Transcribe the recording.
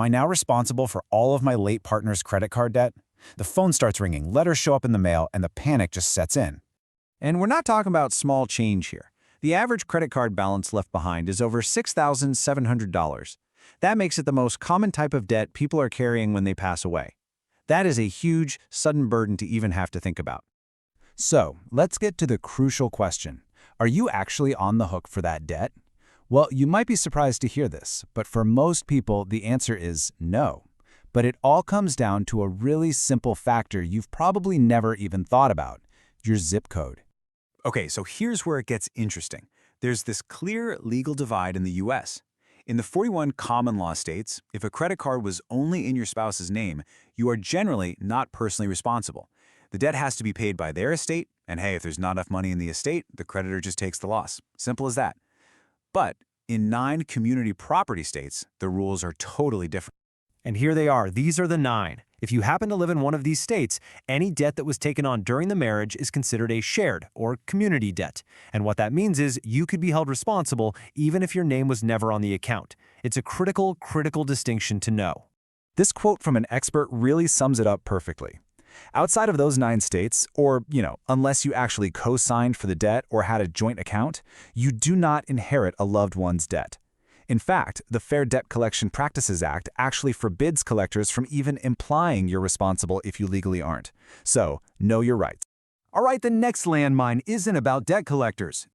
I now responsible for all of my late partner's credit card debt? The phone starts ringing, letters show up in the mail, and the panic just sets in. And we're not talking about small change here. The average credit card balance left behind is over $6,700. That makes it the most common type of debt people are carrying when they pass away. That is a huge, sudden burden to even have to think about. So, let's get to the crucial question. Are you actually on the hook for that debt? Well, you might be surprised to hear this, but for most people, the answer is no. But it all comes down to a really simple factor you've probably never even thought about: your zip code. Okay, so here's where it gets interesting. There's this clear legal divide in the US. In the 41 common law states, if a credit card was only in your spouse's name, you are generally not personally responsible. The debt has to be paid by their estate, and hey, if there's not enough money in the estate, the creditor just takes the loss. Simple as that. But in 9 community property states, the rules are totally different. And here they are. These are the 9. If you happen to live in one of these states, any debt that was taken on during the marriage is considered a shared or community debt. And what that means is you could be held responsible even if your name was never on the account. It's a critical distinction to know. This quote from an expert really sums it up perfectly. Outside of those 9 states, or, unless you actually co-signed for the debt or had a joint account, you do not inherit a loved one's debt. In fact, the Fair Debt Collection Practices Act actually forbids collectors from even implying you're responsible if you legally aren't. So, know your rights. All right, the next landmine isn't about debt collectors.